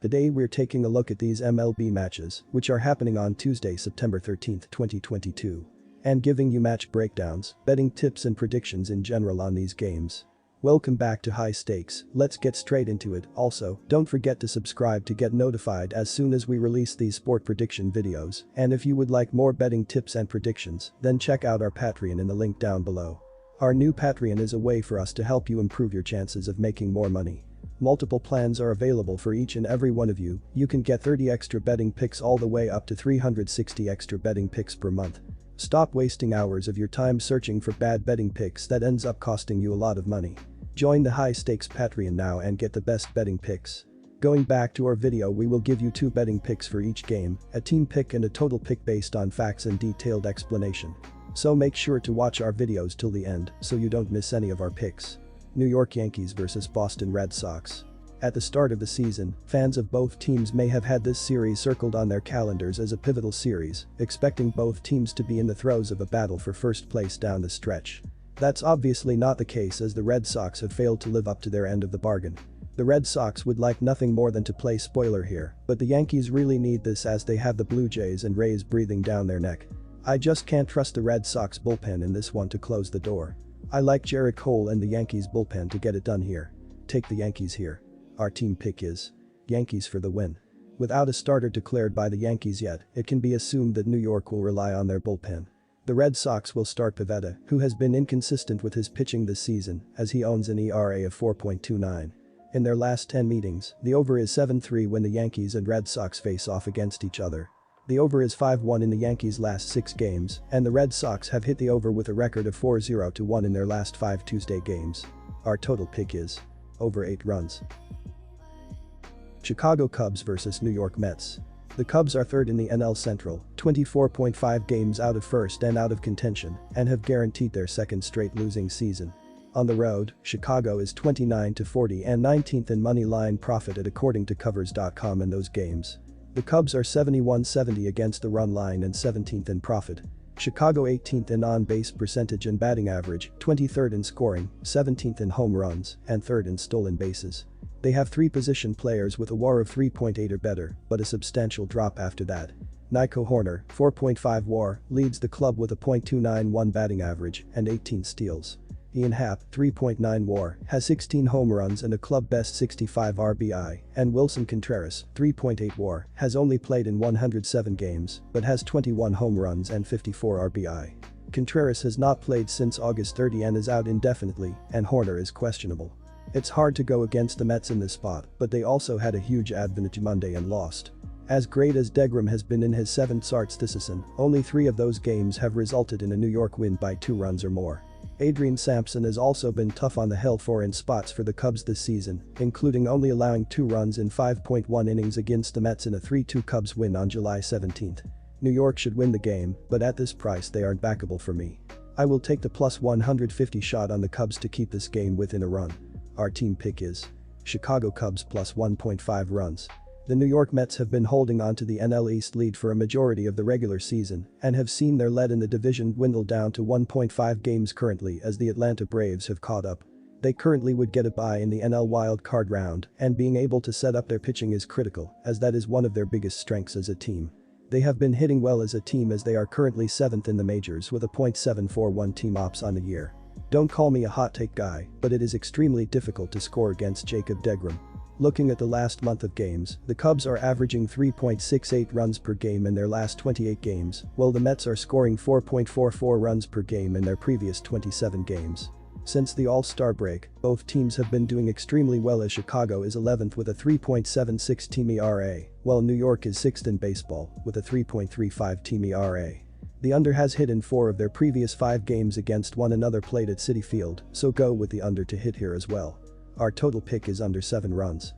Today we're taking a look at these MLB matches, which are happening on Tuesday, September 13, 2022. And giving you match breakdowns, betting tips and predictions in general on these games. Welcome back to High Stakes, let's get straight into it. Also, don't forget to subscribe to get notified as soon as we release these sport prediction videos, and if you would like more betting tips and predictions, then check out our Patreon in the link down below. Our new Patreon is a way for us to help you improve your chances of making more money. Multiple plans are available for each and every one of you. You can get 30 extra betting picks all the way up to 360 extra betting picks per month. Stop wasting hours of your time searching for bad betting picks that ends up costing you a lot of money. Join the High Stakes Patreon now and get the best betting picks. Going back to our video, we will give you 2 betting picks for each game, a team pick and a total pick based on facts and detailed explanation. So make sure to watch our videos till the end so you don't miss any of our picks. New York Yankees vs Boston Red Sox. At the start of the season, fans of both teams may have had this series circled on their calendars as a pivotal series, expecting both teams to be in the throes of a battle for first place down the stretch. That's obviously not the case, as the Red Sox have failed to live up to their end of the bargain. The Red Sox would like nothing more than to play spoiler here, but the Yankees really need this as they have the Blue Jays and Rays breathing down their neck. I just can't trust the Red Sox bullpen in this one to close the door. I like Jarrett Cole and the Yankees bullpen to get it done here. Take the Yankees here. Our team pick is Yankees for the win. Without a starter declared by the Yankees yet, it can be assumed that New York will rely on their bullpen. The Red Sox will start Pivetta, who has been inconsistent with his pitching this season, as he owns an ERA of 4.29. In their last 10 meetings, the over is 7-3 when the Yankees and Red Sox face off against each other. The over is 5-1 in the Yankees' last 6 games, and the Red Sox have hit the over with a record of 4-0-1 in their last 5 Tuesday games. Our total pick is over 8 runs. Chicago Cubs vs New York Mets. The Cubs are third in the NL Central, 24.5 games out of first and out of contention, and have guaranteed their second straight losing season. On the road, Chicago is 29-40 and 19th in money line profit according to Covers.com in those games. The Cubs are 71-70 against the run line and 17th in profit. Chicago 18th in on-base percentage and batting average, 23rd in scoring, 17th in home runs, and 3rd in stolen bases. They have 3 position players with a WAR of 3.8 or better, but a substantial drop after that. Nico Horner, 4.5 WAR, leads the club with a .291 batting average and 18 steals. Ian Happ, 3.9 WAR, has 16 home runs and a club-best 65 RBI, and Wilson Contreras, 3.8 WAR, has only played in 107 games, but has 21 home runs and 54 RBI. Contreras has not played since August 30 and is out indefinitely, and Horner is questionable. It's hard to go against the Mets in this spot, but they also had a huge advantage Monday and lost. As great as DeGrom has been in his 7 starts this season, only 3 of those games have resulted in a New York win by 2 runs or more. Adrian Sampson has also been tough on the hill in spots for the Cubs this season, including only allowing 2 runs in 5.1 innings against the Mets in a 3-2 Cubs win on July 17. New York should win the game, but at this price they aren't backable for me. I will take the plus 150 shot on the Cubs to keep this game within a run. Our team pick is Chicago Cubs plus 1.5 runs. The New York Mets have been holding on to the NL East lead for a majority of the regular season and have seen their lead in the division dwindle down to 1.5 games currently as the Atlanta Braves have caught up. They currently would get a bye in the NL wild card round, and being able to set up their pitching is critical, as that is one of their biggest strengths as a team. They have been hitting well as a team, as they are currently 7th in the majors with a .741 team ops on the year. Don't call me a hot take guy, but it is extremely difficult to score against Jacob deGrom. Looking at the last month of games, the Cubs are averaging 3.68 runs per game in their last 28 games, while the Mets are scoring 4.44 runs per game in their previous 27 games. Since the All-Star break, both teams have been doing extremely well, as Chicago is 11th with a 3.76 team ERA, while New York is 6th in baseball with a 3.35 team ERA. The under has hit in 4 of their previous 5 games against one another played at Citi Field, so go with the under to hit here as well. Our total pick is under 7 runs.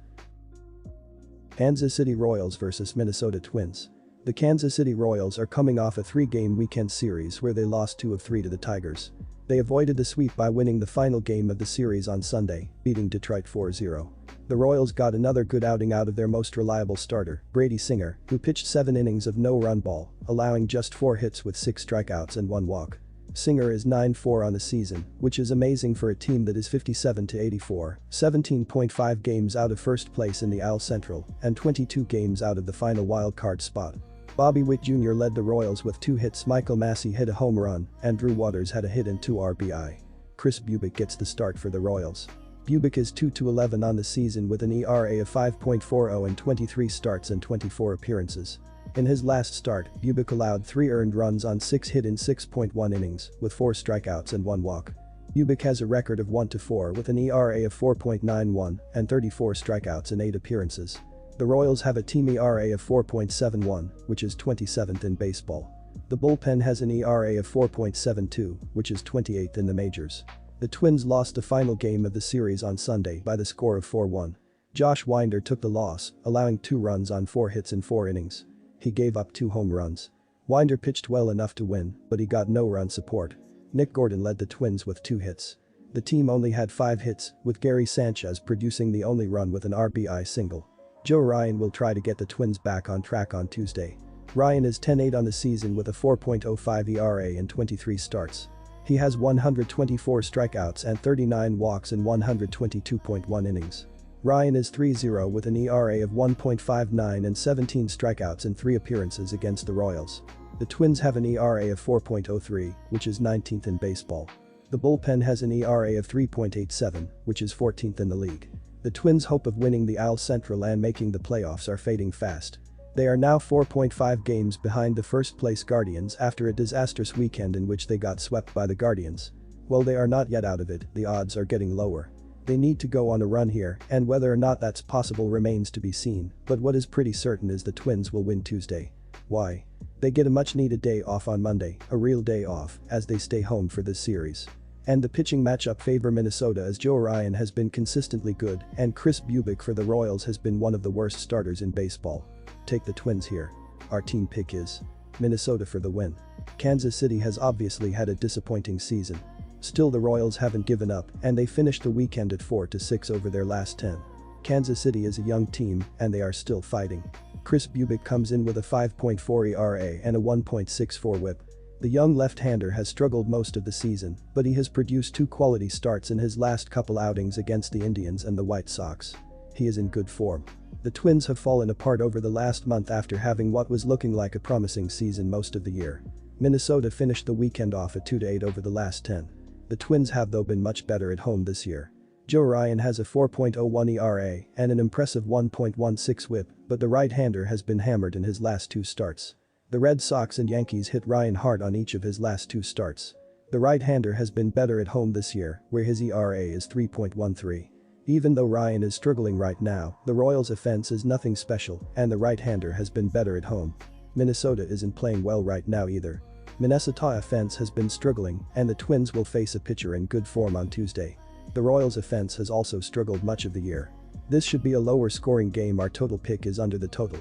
Kansas City Royals vs Minnesota Twins. The Kansas City Royals are coming off a 3-game weekend series where they lost 2 of 3 to the Tigers. They avoided the sweep by winning the final game of the series on Sunday, beating Detroit 4-0. The Royals got another good outing out of their most reliable starter, Brady Singer, who pitched 7 innings of no-run ball, allowing just 4 hits with 6 strikeouts and 1 walk. Singer is 9-4 on the season, which is amazing for a team that is 57-84, 17.5 games out of first place in the AL Central, and 22 games out of the final wildcard spot. Bobby Witt Jr. led the Royals with 2 hits. Michael Massey hit a home run, and Drew Waters had a hit and 2 RBI. Chris Bubic gets the start for the Royals. Bubic is 2-11 on the season with an ERA of 5.40 in 23 starts and 24 appearances. In his last start, Bubic allowed 3 earned runs on 6 hit in 6.1 innings, with 4 strikeouts and 1 walk. Bubic has a record of 1-4 with an ERA of 4.91 and 34 strikeouts in 8 appearances. The Royals have a team ERA of 4.71, which is 27th in baseball. The bullpen has an ERA of 4.72, which is 28th in the majors. The Twins lost the final game of the series on Sunday by the score of 4-1. Josh Winder took the loss, allowing 2 runs on 4 hits in 4 innings. He gave up 2 home runs. Winder pitched well enough to win, but he got no run support. Nick Gordon led the Twins with 2 hits. The team only had 5 hits, with Gary Sanchez producing the only run with an RBI single. Joe Ryan will try to get the Twins back on track on Tuesday. Ryan is 10-8 on the season with a 4.05 ERA in 23 starts. He has 124 strikeouts and 39 walks in 122.1 innings. Ryan is 3-0 with an ERA of 1.59 and 17 strikeouts in 3 appearances against the Royals. The Twins have an ERA of 4.03, which is 19th in baseball. The bullpen has an ERA of 3.87, which is 14th in the league. The Twins' hope of winning the AL Central and making the playoffs are fading fast. They are now 4.5 games behind the first-place Guardians after a disastrous weekend in which they got swept by the Guardians. While they are not yet out of it, the odds are getting lower. They need to go on a run here, and whether or not that's possible remains to be seen, but what is pretty certain is the Twins will win Tuesday. Why? They get a much-needed day off on Monday, a real day off, as they stay home for this series. And the pitching matchup favor Minnesota as Joe Ryan has been consistently good and Chris Bubic for the Royals has been one of the worst starters in baseball. Take the Twins here. Our team pick is Minnesota for the win. Kansas City has obviously had a disappointing season. Still, the Royals haven't given up and they finished the weekend at 4-6 over their last 10. Kansas City is a young team and they are still fighting. Chris Bubic comes in with a 5.4 ERA and a 1.64 WHIP. The young left-hander has struggled most of the season, but he has produced 2 quality starts in his last couple outings against the Indians and the White Sox. He is in good form. The Twins have fallen apart over the last month after having what was looking like a promising season most of the year. Minnesota finished the weekend off at 2-8 over the last 10. The Twins have though been much better at home this year. Joe Ryan has a 4.01 ERA and an impressive 1.16 WHIP, but the right-hander has been hammered in his last 2 starts. The Red Sox and Yankees hit Ryan hard on each of his last 2 starts. The right-hander has been better at home this year, where his ERA is 3.13. Even though Ryan is struggling right now, the Royals' offense is nothing special, and the right-hander has been better at home. Minnesota isn't playing well right now either. Minnesota offense has been struggling, and the Twins will face a pitcher in good form on Tuesday. The Royals' offense has also struggled much of the year. This should be a lower scoring game. Our total pick is under the total.